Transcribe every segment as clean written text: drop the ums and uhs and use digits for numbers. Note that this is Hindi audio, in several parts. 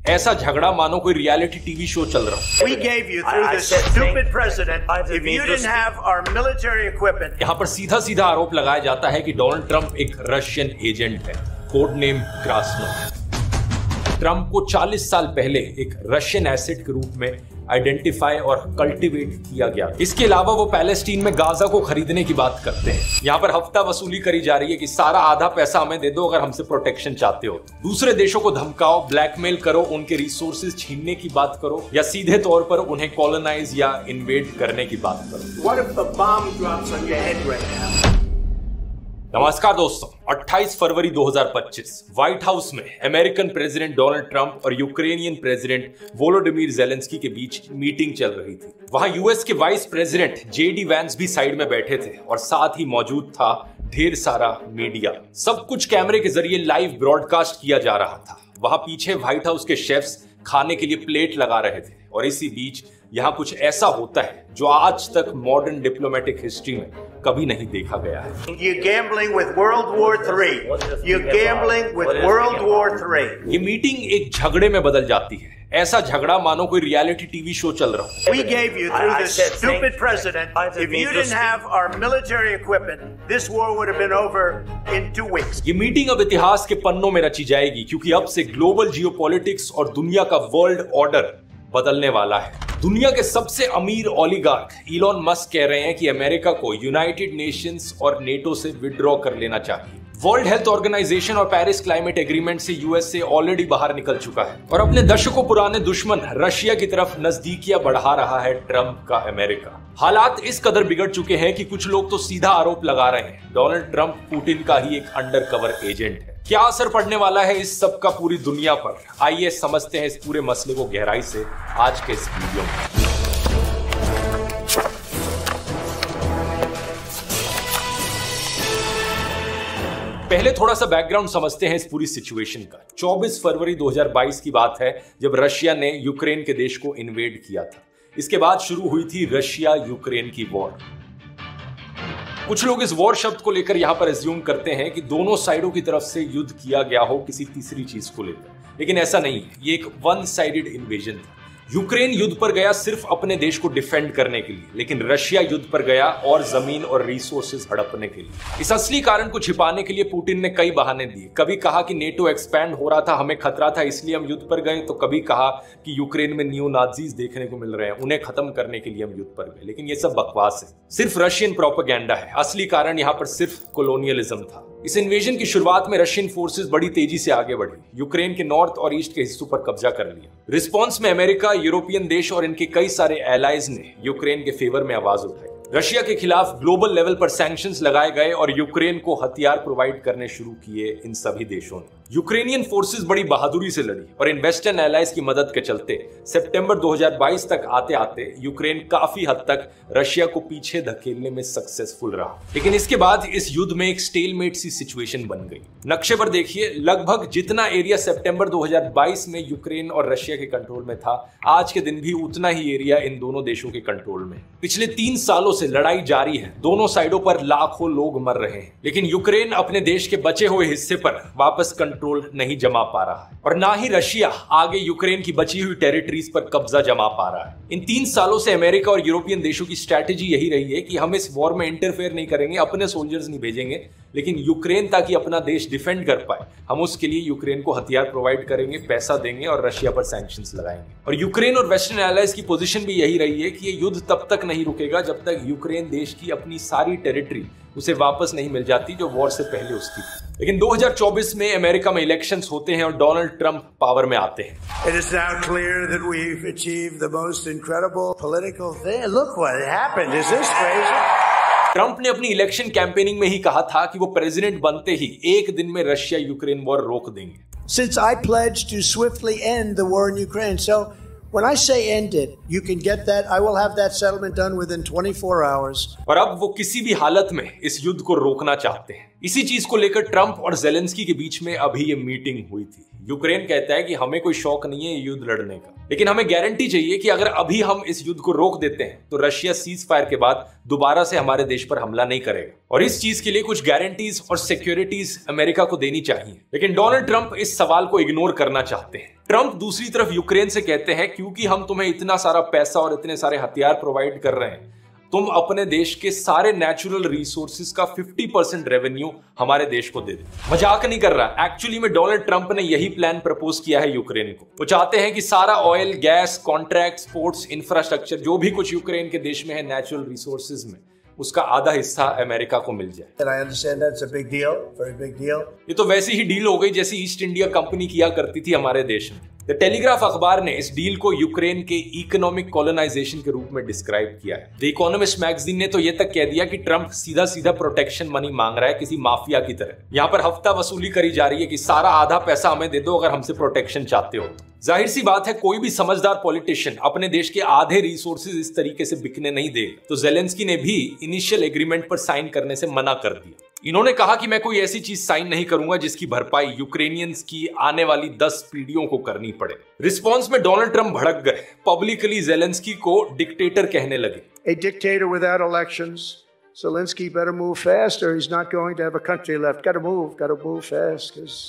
ऐसा झगड़ा मानो कोई रियलिटी टीवी शो चल रहा हो। We gave you through this stupid president. If you didn't have our military equipment. यहाँ पर सीधा सीधा आरोप लगाया जाता है कि डोनाल्ड ट्रंप एक रशियन एजेंट है, कोड नेम क्रास्नो। ट्रंप को 40 साल पहले एक रशियन एसेट के रूप में आइडेंटिफाई और कल्टीवेट किया गया। इसके अलावा वो पैलेस्टीन में गाजा को खरीदने की बात करते हैं। यहाँ पर हफ्ता वसूली करी जा रही है कि सारा आधा पैसा हमें दे दो अगर हमसे प्रोटेक्शन चाहते हो। दूसरे देशों को धमकाओ, ब्लैकमेल करो, उनके रिसोर्सेज छीनने की बात करो या सीधे तौर पर उन्हें कॉलोनाइज या इन्वेड करने की बात करो। What if the bomb drops on your head right now? नमस्कार दोस्तों, 28 फरवरी 2025 व्हाइट हाउस में अमेरिकन प्रेसिडेंट डोनाल्ड ट्रंप और यूक्रेनियन प्रेसिडेंट वोलोडिमीर ज़ेलेंस्की के बीच मीटिंग चल रही थी। वहां यूएस के वाइस प्रेसिडेंट जेडी वैंस भी साइड में बैठे थे और साथ ही मौजूद था ढेर सारा मीडिया। सब कुछ कैमरे के जरिए लाइव ब्रॉडकास्ट किया जा रहा था। वहां पीछे व्हाइट हाउस के शेफ्स खाने के लिए प्लेट लगा रहे थे और इसी बीच यहाँ कुछ ऐसा होता है जो आज तक मॉडर्न डिप्लोमेटिक हिस्ट्री में कभी नहीं देखा गया है। You're gambling with World War III. You're gambling with World War III. ये मीटिंग एक झगड़े में बदल जाती है। ऐसा झगड़ा मानो कोई रियलिटी टीवी शो चल रहा हो। We gave you through this stupid president. If you didn't have our military equipment, this war would have been over in 2 weeks. ये मीटिंग अब इतिहास के पन्नों में रची जाएगी क्योंकि अब से ग्लोबल जियोपॉलिटिक्स और दुनिया का वर्ल्ड ऑर्डर बदलने वाला है। दुनिया के सबसे अमीर ओलिगार्क इलॉन मस्क कह रहे हैं कि अमेरिका को यूनाइटेड नेशंस और नेटो से विड्रॉ कर लेना चाहिए। वर्ल्ड हेल्थ ऑर्गेनाइजेशन और पेरिस क्लाइमेट एग्रीमेंट से यूएस से ऑलरेडी बाहर निकल चुका है और अपने दशकों पुराने दुश्मन रशिया की तरफ नजदीकियां बढ़ा रहा है ट्रंप का अमेरिका। हालात इस कदर बिगड़ चुके हैं कि कुछ लोग तो सीधा आरोप लगा रहे हैं डोनाल्ड ट्रंप पुतिन का ही एक अंडरकवर एजेंट है। क्या असर पड़ने वाला है इस सब का पूरी दुनिया पर? आइए समझते हैं इस पूरे मसले को गहराई से आज के इस वीडियो में। पहले थोड़ा सा बैकग्राउंड समझते हैं इस पूरी सिचुएशन का। 24 फरवरी 2022 की बात है जब रशिया ने यूक्रेन के देश को इन्वेड किया था। इसके बाद शुरू हुई थी रशिया यूक्रेन की वॉर। कुछ लोग इस वॉर शब्द को लेकर यहां पर एज्यूम करते हैं कि दोनों साइडों की तरफ से युद्ध किया गया हो किसी तीसरी चीज को लेकर, लेकिन ऐसा नहीं है। ये एक वन साइडेड इन्वेजन था। यूक्रेन युद्ध पर गया सिर्फ अपने देश को डिफेंड करने के लिए, लेकिन रशिया युद्ध पर गया और जमीन और रिसोर्सेज हड़पने के लिए। इस असली कारण को छिपाने के लिए पुतिन ने कई बहाने दिए। कभी कहा कि नेटो एक्सपैंड हो रहा था, हमें खतरा था इसलिए हम युद्ध पर गए, तो कभी कहा कि यूक्रेन में नियो नाजीज देखने को मिल रहे हैं, उन्हें खत्म करने के लिए हम युद्ध पर गए। लेकिन ये सब बकवास है, सिर्फ रशियन प्रोपेगेंडा है। असली कारण यहाँ पर सिर्फ कोलोनियलिज्म था। इस इन्वेजन की शुरुआत में रशियन फोर्सेस बड़ी तेजी से आगे बढ़ी, यूक्रेन के नॉर्थ और ईस्ट के हिस्सों पर कब्जा कर लिया। रिस्पॉन्स में अमेरिका, यूरोपियन देश और इनके कई सारे एलाइज ने यूक्रेन के फेवर में आवाज उठाई। रशिया के खिलाफ ग्लोबल लेवल पर सैंक्शंस लगाए गए और यूक्रेन को हथियार प्रोवाइड करने शुरू किए इन सभी देशों ने। यूक्रेनियन फोर्सेस बड़ी बहादुरी से लड़ी और इन वेस्टर्न एलाइज की मदद के चलते सितंबर 2022 तक आते आते यूक्रेन काफी हद तक रशिया को पीछे धकेलने में सक्सेसफुल रहा। लेकिन इसके बाद इस युद्ध में एक स्टेलमेट सी सिचुएशन बन गई। नक्शे पर देखिए, लगभग जितना एरिया सितंबर 2022 में यूक्रेन और रशिया के कंट्रोल में था, आज के दिन भी उतना ही एरिया इन दोनों देशों के कंट्रोल में। पिछले 3 सालों से लड़ाई जारी है, दोनों साइडों पर लाखों लोग मर रहे हैं, लेकिन यूक्रेन अपने देश के बचे हुए हिस्से पर वापस कंट्रोल नहीं जमा पा रहा है और ना ही रशिया आगे यूक्रेन की बची हुई टेरिटरीज पर कब्जा जमा पा रहा है। इन 3 सालों से अमेरिका और यूरोपियन देशों की स्ट्रैटेजी यही रही है कि हम इस वॉर में इंटरफेयर नहीं करेंगे, अपने सोल्जर्स नहीं भेजेंगे, लेकिन यूक्रेन ताकि अपना देश डिफेंड कर पाए, हम उसके लिए यूक्रेन को हथियार प्रोवाइड करेंगे, पैसा देंगे और रशिया पर सैंक्शंस लगाएंगे। और यूक्रेन और वेस्टर्न एलाइज की पोजीशन भी यही रही है कि ये युद्ध तब तक नहीं रुकेगा जब तक यूक्रेन देश की अपनी सारी टेरिटरी उसे वापस नहीं मिल जाती जो वॉर से पहले उसकी थी। लेकिन 2024 में अमेरिका में इलेक्शंस होते हैं और डोनाल्ड ट्रंप पावर में आते हैं। It is now clear that we've achieved the most incredible political thing. Look what happened. Is this crazy? Trump ने अपनी इलेक्शन कैंपेनिंग में ही कहा था कि वो प्रेसिडेंट बनते ही एक दिन में रशिया यूक्रेन वॉर रोक देंगे। Since I pledged to swiftly end the war in Ukraine, so when I say end it, you can get that. I will have that settlement done within 24 hours. और अब वो किसी भी हालत में इस युद्ध को रोकना चाहते हैं। इसी चीज को लेकर ट्रंप और ज़ेलेंस्की के बीच में अभी ये मीटिंग हुई थी। यूक्रेन कहता है कि हमें कोई शौक नहीं है ये युद्ध लड़ने का, लेकिन हमें गारंटी चाहिए कि अगर अभी हम इस युद्ध को रोक देते हैं तो रशिया सीज फायर के बाद दोबारा से हमारे देश पर हमला नहीं करेगा। और इस चीज के लिए कुछ गारंटीज और सिक्योरिटीज अमेरिका को देनी चाहिए। लेकिन डोनाल्ड ट्रंप इस सवाल को इग्नोर करना चाहते हैं। ट्रंप दूसरी तरफ यूक्रेन से कहते हैं क्योंकि हम तुम्हें इतना सारा पैसा और इतने सारे हथियार प्रोवाइड कर रहे हैं, तुम अपने देश के सारे नेचुरल रिसोर्सेज का 50% रेवेन्यू हमारे देश को दे दो। मजाक नहीं कर रहा, एक्चुअली में डोनाल्ड ट्रंप ने यही प्लान प्रपोज किया है यूक्रेन को। वो चाहते हैं कि सारा oil, gas, contract, ports, infrastructure जो भी कुछ यूक्रेन के देश में है नेचुरल रिसोर्सेज में, उसका आधा हिस्सा अमेरिका को मिल जाए। ये तो वैसी ही डील हो गई जैसी ईस्ट इंडिया कंपनी किया करती थी हमारे देश में। द टेलीग्राफ अखबार ने इस डील को यूक्रेन के इकोनॉमिक कॉलोनाइजेशन के रूप में डिस्क्राइब किया है। द इकोनॉमिस्ट मैगजीन ने तो ये तक कह दिया कि ट्रंप सीधा सीधा प्रोटेक्शन मनी मांग रहा है किसी माफिया की तरह। यहाँ पर हफ्ता वसूली करी जा रही है कि सारा आधा पैसा हमें दे दो अगर हमसे प्रोटेक्शन चाहते हो। जाहिर सी बात है कोई भी समझदार पॉलिटिशियन अपने देश के आधे रिसोर्सेज इस तरीके से बिकने नहीं देगा। तो जेलेंस्की ने भी इनिशियल एग्रीमेंट पर साइन करने से मना कर दिया। इन्होंने कहा कि मैं कोई ऐसी चीज साइन नहीं करूंगा जिसकी भरपाई यूक्रेनियंस की आने वाली 10 पीढ़ियों को करनी पड़े। रिस्पॉन्स में डोनाल्ड ट्रंप भड़क गए, पब्लिकली जेलेंस्की को डिक्टेटर कहने लगे। A dictator without elections. Zelensky better move fast or he's not going to have a country left. Got to move fast because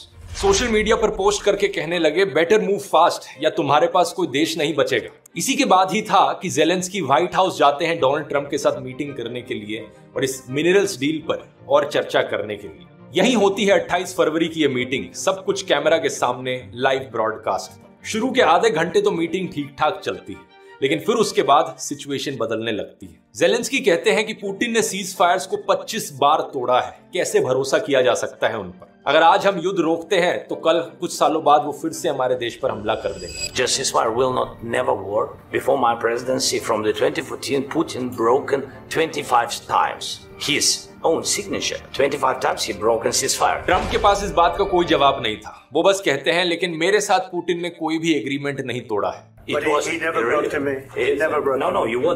social media पर पोस्ट करके कहने लगे बेटर मूव फास्ट या तुम्हारे पास कोई देश नहीं बचेगा। इसी के बाद ही था कि जेलेंस्की व्हाइट हाउस जाते हैं डोनाल्ड ट्रंप के साथ मीटिंग करने के लिए और इस मिनरल्स डील पर और चर्चा करने के लिए। यही होती है 28 फरवरी की ये मीटिंग, सब कुछ कैमरा के सामने लाइव ब्रॉडकास्ट। शुरू के आधे घंटे तो मीटिंग ठीक ठाक चलती है, लेकिन फिर उसके बाद सिचुएशन बदलने लगती है। जेलेंस्की कहते हैं कि पुतिन ने सीज फायर्स को 25 बार तोड़ा है, कैसे भरोसा किया जा सकता है उन पर। अगर आज हम युद्ध रोकते हैं तो कल कुछ सालों बाद वो फिर से हमारे देश पर हमला कर देंगे। Just ceasefire will not never work. Before my presidency, from the 2014, Putin broken 25 times his own signature. 25 times he broken ceasefire. Trump के पास इस बात का कोई जवाब नहीं था। वो बस कहते हैं लेकिन मेरे साथ पुतिन ने कोई भी एग्रीमेंट नहीं तोड़ा है।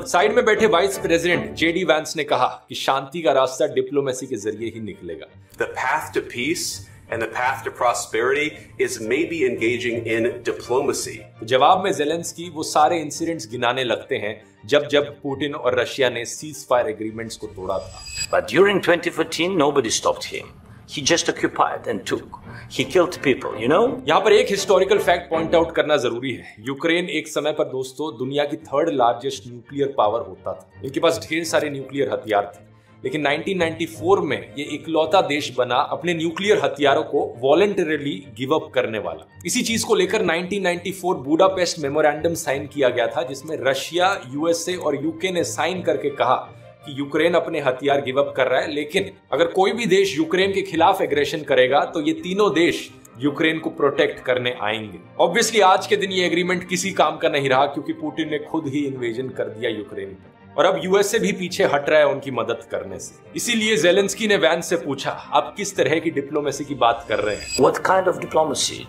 साइड में बैठे वाइस प्रेसिडेंट जेडी वैंस ने कहा कि शांति का रास्ता डिप्लोमेसी के जरिए ही निकलेगा। The path to peace and the path to prosperity is maybe engaging in diplomacy. जवाब में जेलेंस्की वो सारे इंसिडेंट्स गिनाने लगते हैं जब पुतिन और रशिया ने सीज फायर एग्रीमेंट्स को तोड़ा था। But during 2014 nobody stopped him. He just occupied and took. He killed people, you know? यहाँ पर एक हिस्टोरिकल फैक्ट पॉइंट आउट करना जरूरी है। यूक्रेन एक समय पर दोस्तों दुनिया की 3rd लार्जेस्ट न्यूक्लियर पावर होता था। इनके पास ढेर सारे न्यूक्लियर हथियार थे, लेकिन 1994 में ये इकलौता देश बना अपने न्यूक्लियर हथियारों को वॉलंटरीली गिव अप करने वाला। इसी चीज को लेकर 1994 बुडापेस्ट मेमोरेंडम साइन किया गया था, जिसमें रशिया, यूएसए और यूके ने साइन करके कहा कि यूक्रेन अपने हथियार गिव अप कर रहा है, लेकिन अगर कोई भी देश यूक्रेन के खिलाफ एग्रेशन करेगा तो ये तीनों देश यूक्रेन को प्रोटेक्ट करने आएंगे। ऑब्वियसली आज के दिन ये एग्रीमेंट किसी काम का नहीं रहा क्योंकि पुतिन ने खुद ही इन्वेजन कर दिया यूक्रेन पर और अब यूएसए भी पीछे हट रहा है उनकी मदद करने से। इसीलिए जेलेंस्की ने वैंस से पूछा, आप किस तरह की डिप्लोमेसी की बात कर रहे हैं? What kind of diplomacy,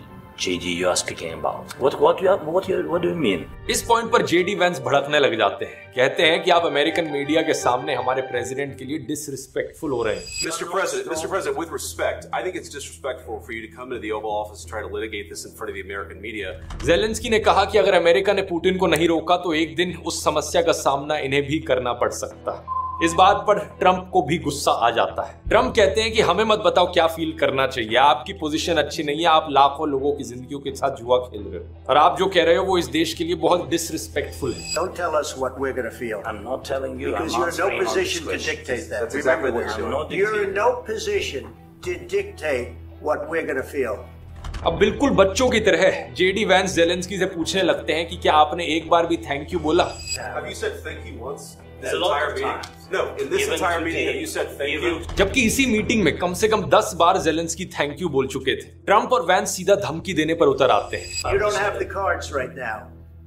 JD, you are speaking about? What do you mean? इस पॉइंट पर जेडी वैंस भड़कने लग जाते हैं, कहते हैं कि आप अमेरिकन मीडिया के सामने हमारे प्रेसिडेंट के लिए डिसरिस्पेक्टफुल हो रहे हैं। Mr. President, with respect, I think it's disrespectful for you to come into the Oval Office and try to litigate this in front of the American media. Zelensky ने कहा कि अगर अमेरिका ने पुतिन को नहीं रोका तो एक दिन उस समस्या का सामना इन्हें भी करना पड़ सकता है। इस बात पर ट्रंप को भी गुस्सा आ जाता है। ट्रंप कहते हैं कि हमें मत बताओ क्या फील करना चाहिए, आपकी पोजीशन अच्छी नहीं है, आप लाखों लोगों की जिंदगियों के साथ जुआ खेल रहे हो और आप जो कह रहे हो वो इस देश के लिए बहुत डिसरिस्पेक्टफुल है। Don't tell us what we're going to feel. I'm not telling you. Because you're in no position to dictate that. That's exactly what you're doing. You're in no position to dictate what we're going to feel. अब बिल्कुल बच्चों की तरह जेडी वैंस जेलेंस्की से पूछने लगते हैं कि क्या आपने एक बार भी थैंक यू बोला? Have you said thank you once? This entire meeting? No, in this entire meeting, have you said thank you? जबकि इसी मीटिंग में कम से कम 10 बार जेलेंस्की थैंक यू बोल चुके थे। ट्रंप और वैंस सीधा धमकी देने पर उतर आते हैं। You don't have the cards right now.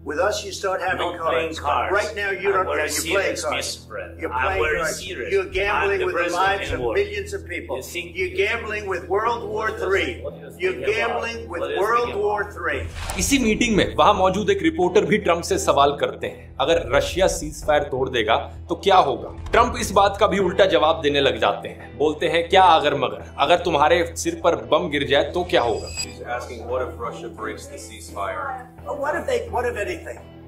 With us, you start having cards. Right now, you don't. You're playing cards. You're playing cards. You're gambling with the lives of millions of people. You're gambling with World War III. You're gambling with World War III. इसी मीटिंग में वहां मौजूद एक रिपोर्टर भी ट्रंप से सवाल करते हैं, अगर रशिया सीज फायर तोड़ देगा तो क्या होगा। ट्रंप इस बात का भी उल्टा जवाब देने लग जाते हैं, बोलते हैं क्या अगर मगर, अगर तुम्हारे सिर पर बम गिर जाए तो क्या होगा।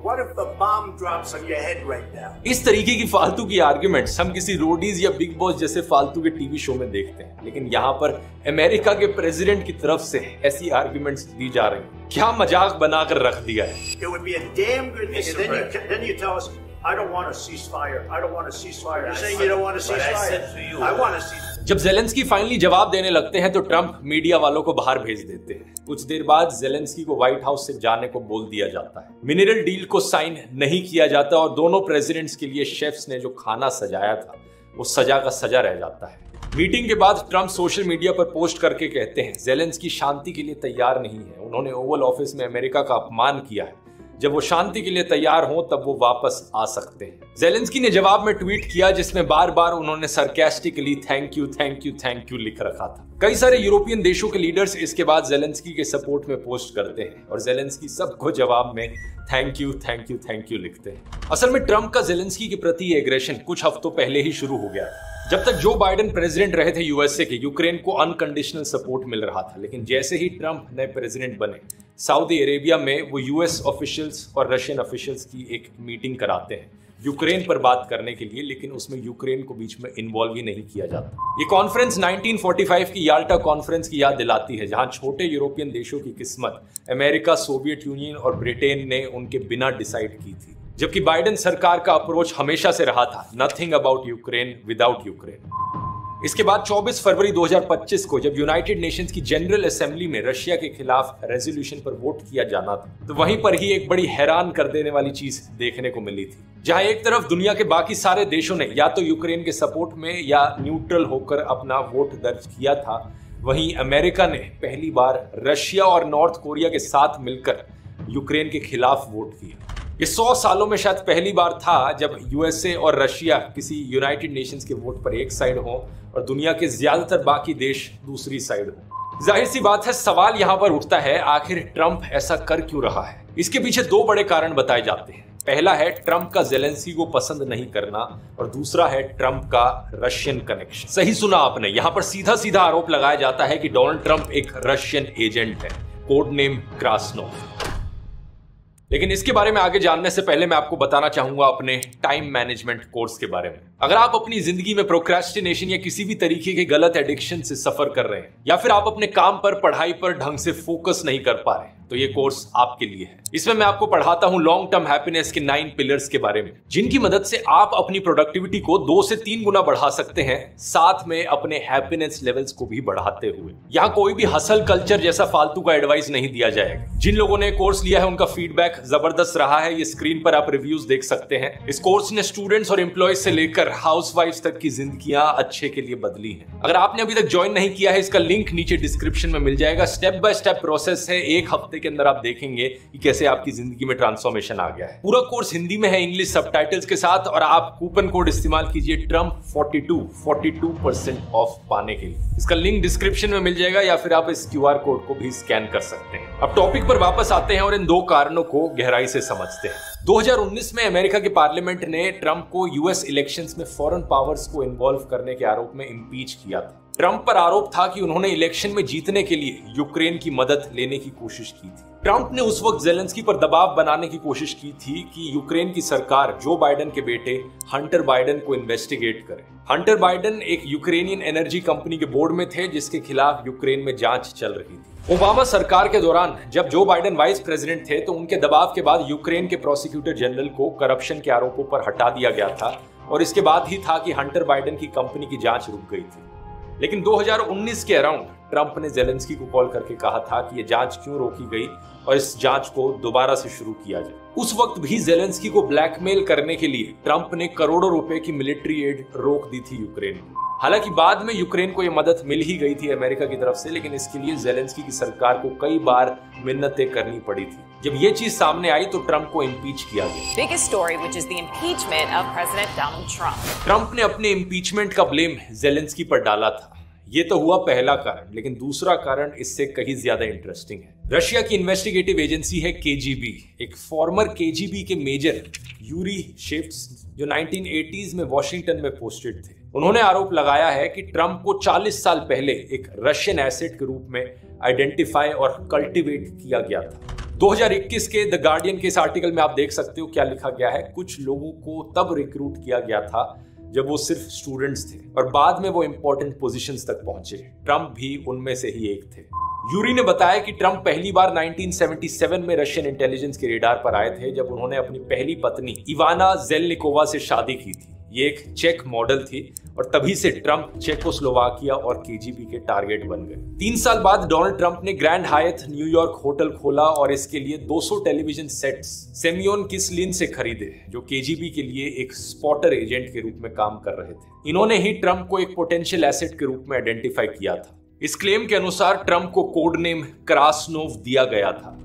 What if the bomb drops on your head right now? इस तरीके की फालतू की आर्ग्यूमेंट्स हम किसी रोडीज या बिग बॉस जैसे फालतू के टीवी शो में देखते हैं, लेकिन यहाँ पर अमेरिका के प्रेसिडेंट की तरफ से ऐसी आर्ग्यूमेंट्स दी जा रही हैं। क्या मजाक बनाकर रख दिया है। It would be a damn good thing. Then you tell us, I don't want a ceasefire. I don't want a ceasefire. You're saying you don't want a ceasefire. I want a ceasefire. जब ज़ेलेंस्की फाइनली जवाब देने लगते हैं तो ट्रंप मीडिया वालों को बाहर भेज देते हैं। कुछ देर बाद ज़ेलेंस्की को व्हाइट हाउस से जाने को बोल दिया जाता है। मिनरल डील को साइन नहीं किया जाता और दोनों प्रेसिडेंट्स के लिए शेफ्स ने जो खाना सजाया था वो सजा का सजा रह जाता है। मीटिंग के बाद ट्रंप सोशल मीडिया पर पोस्ट करके कहते हैं ज़ेलेंस्की शांति के लिए तैयार नहीं है, उन्होंने ओवल ऑफिस में अमेरिका का अपमान किया है, जब वो शांति के लिए तैयार हो तब वो वापस आ सकते हैं। ज़ेलेंस्की ने जवाब में ट्वीट किया जिसमें बार बार उन्होंने sarcastically thank you thank you thank you लिख रखा था। कई सारे यूरोपियन देशों के लीडर्स इसके बाद ज़ेलेंस्की के सपोर्ट में पोस्ट करते हैं और ज़ेलेंस्की सबको जवाब में thank you thank you thank you लिखते हैं। असल में ट्रंप का ज़ेलेंस्की के प्रति एग्रेशन कुछ हफ्तों पहले ही शुरू हो गया था। जब तक जो बाइडेन प्रेसिडेंट रहे थे यूएसए के, यूक्रेन को अनकंडीशनल सपोर्ट मिल रहा था, लेकिन जैसे ही ट्रंप नए प्रेसिडेंट बने, सऊदी अरेबिया में वो यूएस ऑफिशियल्स और रशियन ऑफिशियल्स की एक मीटिंग कराते हैं यूक्रेन पर बात करने के लिए, लेकिन उसमें यूक्रेन को बीच में इन्वॉल्व ही नहीं किया जाता। ये कॉन्फ्रेंस 1945 की याल्टा कॉन्फ्रेंस की याद दिलाती है, जहां छोटे यूरोपियन देशों की किस्मत अमेरिका, सोवियत यूनियन और ब्रिटेन ने उनके बिना डिसाइड की थी, जबकि बाइडेन सरकार का अप्रोच हमेशा से रहा था nothing about Ukraine without Ukraine. इसके बाद 24 फरवरी 2025 को जब यूनाइटेड नेशंस की जनरल असेंबली में रशिया के खिलाफ रेजोल्यूशन पर वोट किया जाना था, तो वहीं पर ही एक बड़ी हैरान कर देने वाली चीज देखने को मिली थी, जहां एक तरफ दुनिया के बाकी सारे देशों ने या तो यूक्रेन के सपोर्ट में या न्यूट्रल होकर अपना वोट दर्ज किया था, वहीं अमेरिका ने पहली बार रशिया और नॉर्थ कोरिया के साथ मिलकर यूक्रेन के खिलाफ वोट किया। ये 100 सालों में शायद पहली बार था जब यूएसए और रशिया किसी यूनाइटेड नेशंस के वोट पर एक साइड हो और दुनिया के ज्यादातर बाकी देश दूसरी साइड हो। जाहिर सी बात है, सवाल यहाँ पर उठता है आखिर ट्रंप ऐसा कर क्यों रहा है। इसके पीछे दो बड़े कारण बताए जाते हैं। पहला है ट्रंप का ज़ेलेंस्की को पसंद नहीं करना और दूसरा है ट्रंप का रशियन कनेक्शन। सही सुना आपने, यहाँ पर सीधा सीधा आरोप लगाया जाता है कि डोनाल्ड ट्रंप एक रशियन एजेंट है, कोड नेम क्रास्नोव। लेकिन इसके बारे में आगे जानने से पहले मैं आपको बताना चाहूंगा अपने टाइम मैनेजमेंट कोर्स के बारे में। अगर आप अपनी जिंदगी में प्रोक्रेस्टिनेशन या किसी भी तरीके के गलत एडिक्शन से सफर कर रहे हैं या फिर आप अपने काम पर, पढ़ाई पर ढंग से फोकस नहीं कर पा रहे, तो ये कोर्स आपके लिए है। इसमें मैं आपको पढ़ाता हूं लॉन्ग टर्म हैप्पीनेस के 9 पिलर्स के बारे में, जिनकी मदद से आप अपनी प्रोडक्टिविटी को 2 से 3 गुना बढ़ा सकते हैं, साथ में अपने हैप्पीनेस लेवल्स को भी बढ़ाते हुए। यहाँ कोई भी हसल कल्चर जैसा फालतू का एडवाइस नहीं दिया जाएगा। जिन लोगों ने कोर्स लिया है उनका फीडबैक जबरदस्त रहा है, ये स्क्रीन पर आप रिव्यूज देख सकते हैं। इस कोर्स ने स्टूडेंट्स और एम्प्लॉयज से लेकर हाउसवाइफ्स तक की जिंदगियां अच्छे के लिए बदली है। अगर आपने अभी तक ज्वाइन नहीं किया है, इसका लिंक नीचे डिस्क्रिप्शन में मिल जाएगा। स्टेप बाय स्टेप प्रोसेस है, 1 हफ्ते के अंदर आप देखेंगे कि कैसे आपकी जिंदगी में ट्रांसफॉर्मेशन आ गया है। पूरा कोर्स हिंदी में है, इंग्लिश सबटाइटल्स के साथ, और आप कूपन कोड इस्तेमाल कीजिए ट्रंप 42% ऑफ पाने के लिए। इसका लिंक डिस्क्रिप्शन में मिल जाएगा या फिर आप इस QR कोड को भी स्कैन कर सकते हैं। अब टॉपिक पर वापस आते हैं और इन 2 कारणों को गहराई से समझते हैं। 2019 में अमेरिका के पार्लियामेंट ने ट्रंप को यूएस इलेक्शंस में फॉरेन पावर्स को इन्वॉल्व करने के आरोप में इम्पीच किया था। ट्रंप पर आरोप था कि उन्होंने इलेक्शन में जीतने के लिए यूक्रेन की मदद लेने की कोशिश की थी। ट्रंप ने उस वक्त ज़ेलेंस्की पर दबाव बनाने की कोशिश की थी कि यूक्रेन की सरकार जो बाइडेन के बेटे हंटर बाइडेन को इन्वेस्टिगेट करे। हंटर बाइडेन एक यूक्रेनियन एनर्जी कंपनी के बोर्ड में थे जिसके खिलाफ यूक्रेन में जांच चल रही थी। ओबामा सरकार के दौरान जब जो बाइडेन वाइस प्रेसिडेंट थे तो उनके दबाव के बाद यूक्रेन के प्रोसिक्यूटर जनरल को करप्शन के आरोपों पर हटा दिया गया था और इसके बाद ही था कि हंटर बाइडेन की कंपनी की जांच रुक गई थी। लेकिन 2019 के अराउंड ट्रंप ने ज़ेलेंस्की को कॉल करके कहा था कि ये जांच क्यों रोकी गई और इस जांच को दोबारा से शुरू किया जाए। उस वक्त भी ज़ेलेंस्की को ब्लैकमेल करने के लिए ट्रंप ने करोड़ों रुपए की मिलिट्री एड रोक दी थी यूक्रेन को। हालांकि बाद में यूक्रेन को यह मदद मिल ही गई थी अमेरिका की तरफ से, लेकिन इसके लिए ज़ेलेंस्की की सरकार को कई बार मिन्नतें करनी पड़ी थी। जब ये चीज सामने आई तो ट्रंप को इम्पीच किया गया। Biggest story, which is the impeachment of President Donald Trump. Trump ने अपने इम्पीचमेंट का ब्लेम ज़ेलेंस्की पर डाला था। ये तो हुआ पहला कारण, लेकिन दूसरा कारण इससे कहीं ज्यादा इंटरेस्टिंग है। रशिया की इन्वेस्टिगेटिव एजेंसी है केजीबी। एक फॉर्मर केजीबी के मेजर यूरी शेफ्ट्स जो 1980s में वॉशिंगटन में पोस्टेड थे, उन्होंने आरोप लगाया है कि ट्रंप को 40 साल पहले एक रशियन एसेट के रूप में आइडेंटिफाई और कल्टीवेट किया गया था। 2021 के द गार्डियन के इस आर्टिकल में आप देख सकते हो क्या लिखा गया है। कुछ लोगों को तब रिक्रूट किया गया था जब वो सिर्फ स्टूडेंट्स थे और बाद में वो इंपॉर्टेंट पोजीशंस तक पहुंचे। ट्रंप भी उनमें से ही एक थे। यूरी ने बताया कि ट्रंप पहली बार 1977 में रशियन इंटेलिजेंस के रेडार पर आए थे जब उन्होंने अपनी पहली पत्नी इवाना जेलनिकोवा से शादी की थी। ये एक चेक मॉडल थी और तभी से ट्रंप चेकोस्लोवाकिया और केजीबी के टारगेट बन गए। 3 साल बाद डोनाल्ड ट्रंप ने ग्रैंड हायत न्यूयॉर्क होटल खोला और इसके लिए 200 टेलीविजन सेट्स सेमियोन किसलिन से खरीदे, जो केजीबी के लिए एक स्पॉटर एजेंट के रूप में काम कर रहे थे। इन्होंने ही ट्रंप को एक पोटेंशियल एसेट के रूप में आइडेंटिफाई किया था। इस क्लेम के अनुसार ट्रंप को कोड नेम क्रासनोव दिया गया था।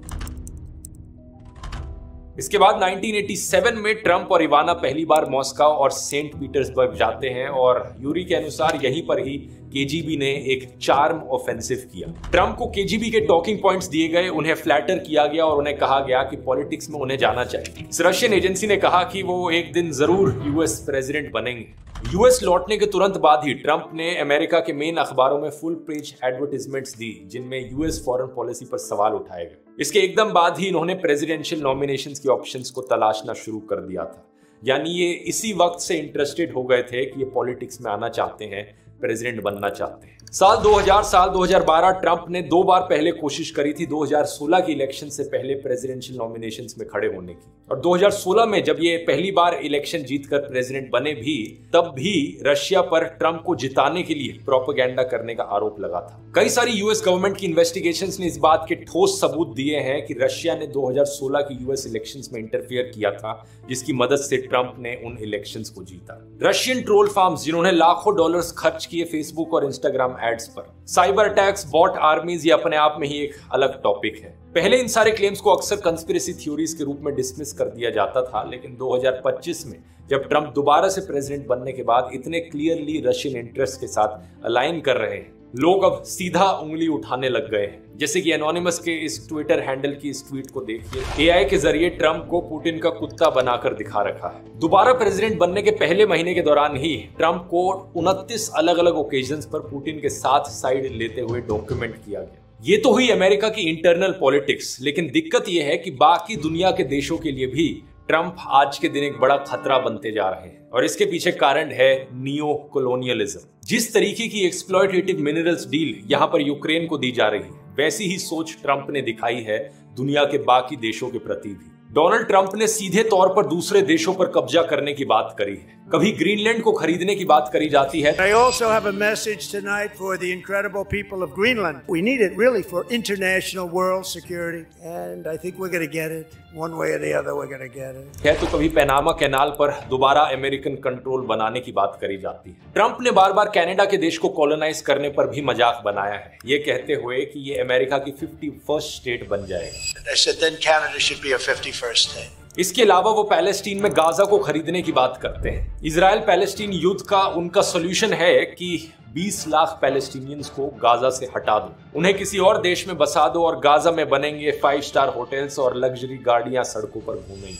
इसके बाद 1987 में ट्रंप और इवाना पहली बार मॉस्को और सेंट पीटर्सबर्ग जाते हैं और यूरी के अनुसार यहीं पर ही केजीबी ने एक चार्म ऑफेंसिव किया। ट्रंप को केजीबी के टॉकिंग पॉइंट्स दिए गए, उन्हें फ्लैटर किया गया और उन्हें कहा गया कि पॉलिटिक्स में उन्हें जाना चाहिए। इस रशियन एजेंसी ने कहा कि वो एक दिन जरूर यूएस प्रेसिडेंट बनेंगे। यूएस लौटने के तुरंत बाद ही ट्रंप ने अमेरिका के मेन अखबारों में फुल पेज एडवर्टाइजमेंट्स दी जिनमें यूएस फॉरेन पॉलिसी पर सवाल उठाए गए। इसके एकदम बाद ही इन्होंने प्रेसिडेंशियल नॉमिनेशंस के ऑप्शंस को तलाशना शुरू कर दिया था। यानी ये इसी वक्त से इंटरेस्टेड हो गए थे कि ये पॉलिटिक्स में आना चाहते हैं, प्रेसिडेंट बनना चाहते हैं। साल 2000, साल 2012 ट्रंप ने 2 बार पहले कोशिश करी थी 2016 की इलेक्शन से पहले प्रेसिडेंशियल नॉमिनेशंस में खड़े होने की, और 2016 में जब ये पहली बार इलेक्शन जीतकर प्रेसिडेंट बने भी, तब भी रशिया पर ट्रंप को जिताने के लिए प्रोपेगेंडा करने का आरोप लगा था। कई सारी यूएस गवर्नमेंट की इन्वेस्टिगेशंस ने इस बात के ठोस सबूत दिए हैं कि रशिया ने 2016 की यूएस इलेक्शंस में इंटरफेयर किया था, जिसकी मदद से ट्रंप ने उन इलेक्शंस को जीता। रशियन ट्रोल फार्म्स जिन्होंने लाखों डॉलर्स खर्च किए फेसबुक और इंस्टाग्राम एड्स पर, साइबर अटैक्स, बॉट आर्मीज, ये अपने आप में ही एक अलग टॉपिक है। पहले इन सारे क्लेम्स को अक्सर कंस्पिरेसी थ्योरीज के रूप में डिसमिस कर दिया जाता था, लेकिन 2025 में जब ट्रंप दोबारा से प्रेसिडेंट बनने के बाद इतने क्लियरली रशियन इंटरेस्ट के साथ अलाइन कर रहे हैं, लोग अब सीधा उंगली उठाने लग गए हैं। जैसे कि एनोनिमस के इस ट्विटर हैंडल की इस ट्वीट को देखिए। एआई के जरिए ट्रंप को पुतिन का कुत्ता बनाकर दिखा रखा है। दोबारा प्रेसिडेंट बनने के पहले महीने के दौरान ही ट्रंप को 29 अलग अलग ओकेजन्स पर पुतिन के साथ साइड लेते हुए डॉक्यूमेंट किया गया। ये तो हुई अमेरिका की इंटरनल पॉलिटिक्स, लेकिन दिक्कत यह है कि बाकी दुनिया के देशों के लिए भी ट्रंप आज के दिन एक बड़ा खतरा बनते जा रहे हैं, और इसके पीछे कारण है नियो कॉलोनियलिज्म। जिस तरीके की एक्सप्लॉयटेटिव मिनरल्स डील यहां पर यूक्रेन को दी जा रही है, वैसी ही सोच ट्रंप ने दिखाई है दुनिया के बाकी देशों के प्रति भी। डोनाल्ड ट्रंप ने सीधे तौर पर दूसरे देशों पर कब्जा करने की बात करी है। कभी ग्रीनलैंड को खरीदने की बात करी जाती है। I also have a message tonight for the incredible people of Greenland. We need it really for international world security, and I think we're going to get it. One way or the other, we're going to get it. है तो कभी पैनामा कैनाल पर दोबारा अमेरिकन कंट्रोल बनाने की बात करी जाती है। ट्रंप ने बार बार कनाडा के देश को कॉलोनाइज करने पर भी मजाक बनाया है, ये कहते हुए कि ये अमेरिका की 51st स्टेट बन जाएगा। I said then Canada should be a 51st state. इसके अलावा वो पैलेस्टीन में गाजा को खरीदने की बात करते हैं। इजराइल पैलेस्टीन युद्ध का उनका सोल्यूशन है कि 20 लाख पैलेस्टीनियंस को गाजा से हटा दो, उन्हें किसी और देश में बसा दो और गाजा में बनेंगे 5 स्टार होटल्स और लग्जरी गाड़ियां सड़कों पर घूमेंगी।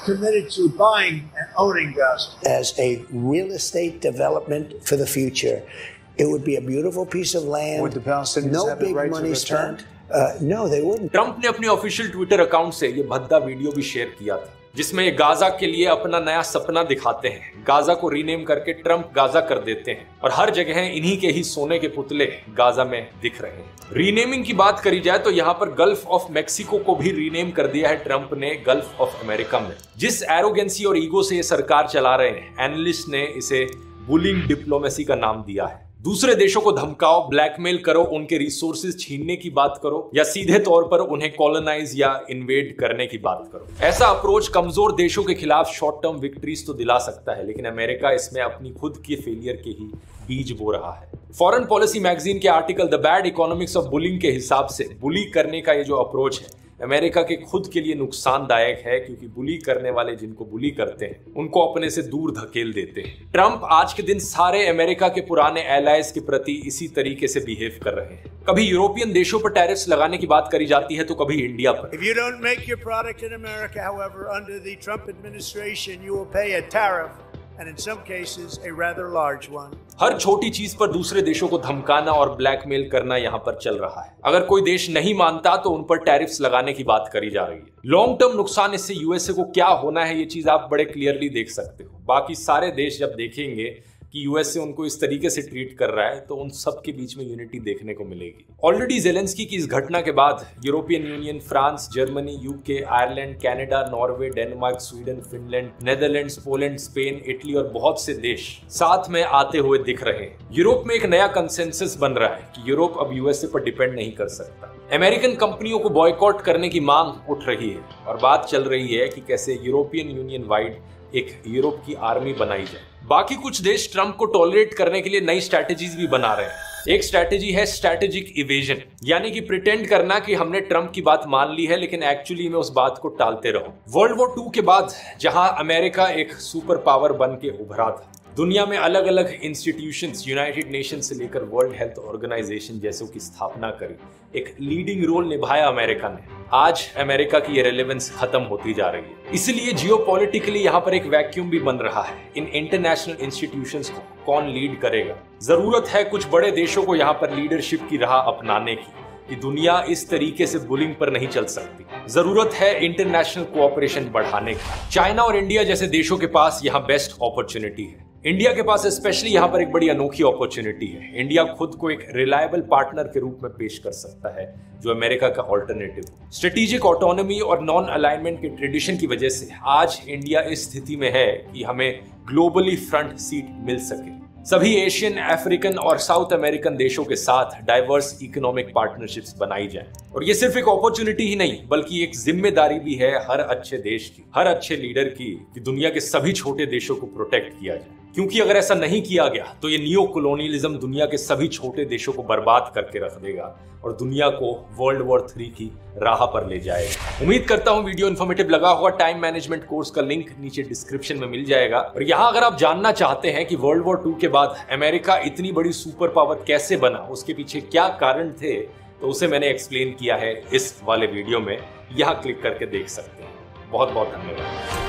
Committed to buying and owning Gaza as a real estate development for the future. It would be a beautiful piece of land. Would the Palestinians have the right to return? No, they wouldn't. Trump ने अपने ऑफिशियल ट्विटर अकाउंट से ये भद्दा वीडियो भी शेयर किया था, जिसमें ये गाजा के लिए अपना नया सपना दिखाते हैं। गाजा को रीनेम करके ट्रंप गाजा कर देते हैं और हर जगह इन्हीं के ही सोने के पुतले गाजा में दिख रहे हैं। रीनेमिंग की बात करी जाए तो यहाँ पर गल्फ ऑफ मेक्सिको को भी रीनेम कर दिया है ट्रंप ने गल्फ ऑफ अमेरिका में। जिस एरोगेंसी और ईगो से ये सरकार चला रहे हैं, एनालिस्ट ने इसे बुलिंग डिप्लोमेसी का नाम दिया है। दूसरे देशों को धमकाओ, ब्लैकमेल करो, उनके रिसोर्सेज छीनने की बात करो या सीधे तौर पर उन्हें कॉलोनाइज या इन्वेड करने की बात करो। ऐसा अप्रोच कमजोर देशों के खिलाफ शॉर्ट टर्म विक्ट्रीज तो दिला सकता है, लेकिन अमेरिका इसमें अपनी खुद की फेलियर के ही बीज बो रहा है। फॉरेन पॉलिसी मैगजीन के article the bad economics of bullying के हिसाब से बुली करने का ये जो अप्रोच है, अमेरिका के खुद के लिए नुकसानदायक है, क्योंकि बुली करने वाले जिनको बुली करते हैं उनको अपने से दूर धकेल देते हैं। ट्रंप आज के दिन सारे अमेरिका के पुराने एलाइज के प्रति इसी तरीके से बिहेव कर रहे हैं। कभी यूरोपियन देशों पर टैरिफ्स लगाने की बात करी जाती है तो कभी इंडिया पर। If you don't make your product in America, however, under the Trump administration, you will pay a tariff. And in some cases, a rather large one. हर छोटी चीज पर दूसरे देशों को धमकाना और ब्लैकमेल करना यहाँ पर चल रहा है। अगर कोई देश नहीं मानता तो उन पर टैरिफ्स लगाने की बात करी जा रही है। लॉन्ग टर्म नुकसान इससे यूएसए को क्या होना है, ये चीज आप बड़े क्लियरली देख सकते हो। बाकी सारे देश जब देखेंगे कि यूएसए उनको इस तरीके से ट्रीट कर रहा है तो उन सब के बीच में यूनिटी देखने को मिलेगी। ऑलरेडी ज़ेलेंस्की की इस घटना के बाद European union, France, Germany, UK, Ireland, Canada, Norway, Denmark, Sweden, Finland, Netherlands, Poland, Spain, Italy और बहुत से देश साथ में आते हुए दिख रहे हैं। यूरोप में एक नया कंसेंसस बन रहा है कि यूरोप अब यूएसए पर डिपेंड नहीं कर सकता। अमेरिकन कंपनियों को बॉयकॉट करने की मांग उठ रही है और बात चल रही है कि कैसे यूरोपियन यूनियन वाइड एक यूरोप की आर्मी बनाई जाए। बाकी कुछ देश ट्रंप को टॉलरेट करने के लिए नई स्ट्रैटेजीज भी बना रहे हैं। एक स्ट्रैटेजी है स्ट्रैटेजिक इवेजन, यानी कि प्रिटेंड करना कि हमने ट्रंप की बात मान ली है लेकिन एक्चुअली में उस बात को टालते रहो। वर्ल्ड वॉर 2 के बाद जहां अमेरिका एक सुपर पावर बन के उभरा था, दुनिया में अलग अलग इंस्टीट्यूशंस, यूनाइटेड नेशन से लेकर वर्ल्ड हेल्थ ऑर्गेनाइजेशन जैसों की स्थापना करी, एक लीडिंग रोल निभाया अमेरिका ने। आज अमेरिका की ये रेलेवेंस खत्म होती जा रही है, इसलिए जियोपॉलिटिकली यहाँ पर एक वैक्यूम भी बन रहा है। इन इंटरनेशनल इंस्टीट्यूशंस को कौन लीड करेगा? जरूरत है कुछ बड़े देशों को यहाँ पर लीडरशिप की राह अपनाने की, कि दुनिया इस तरीके से बुलिंग पर नहीं चल सकती। जरूरत है इंटरनेशनल कोऑपरेशन बढ़ाने की। चाइना और इंडिया जैसे देशों के पास यहाँ बेस्ट अपॉर्चुनिटी है। इंडिया के पास स्पेशली यहाँ पर एक बड़ी अनोखी अपॉर्चुनिटी है। इंडिया खुद को एक रिलायबल पार्टनर के रूप में पेश कर सकता है जो अमेरिका का ऑल्टरनेटिव हो। स्ट्रेटेजिक ऑटोनॉमी और नॉन अलाइनमेंट के ट्रेडिशन की वजह से आज इंडिया इस स्थिति में है कि हमें ग्लोबली फ्रंट सीट मिल सके। सभी एशियन, अफ्रीकन और साउथ अमेरिकन देशों के साथ डाइवर्स इकोनॉमिक पार्टनरशिप्स बनाई जाए। और ये सिर्फ एक अपॉर्चुनिटी ही नहीं बल्कि एक जिम्मेदारी भी है हर अच्छे देश की, हर अच्छे लीडर की, कि दुनिया के सभी छोटे देशों को प्रोटेक्ट किया जाए। क्योंकि अगर ऐसा नहीं किया गया तो ये नियो कॉलोनियलिज्म दुनिया के सभी छोटे देशों को बर्बाद करके रख देगा और दुनिया को वर्ल्ड वॉर 3 की राह पर ले जाएगा। उम्मीद करता हूं वीडियो इन्फॉर्मेटिव लगा होगा। टाइम मैनेजमेंट कोर्स का लिंक नीचे डिस्क्रिप्शन में मिल जाएगा। और यहाँ अगर आप जानना चाहते हैं कि वर्ल्ड वॉर 2 के बाद अमेरिका इतनी बड़ी सुपर पावर कैसे बना, उसके पीछे क्या कारण थे, तो उसे मैंने एक्सप्लेन किया है इस वाले वीडियो में। यहाँ क्लिक करके देख सकते हैं। बहुत बहुत धन्यवाद।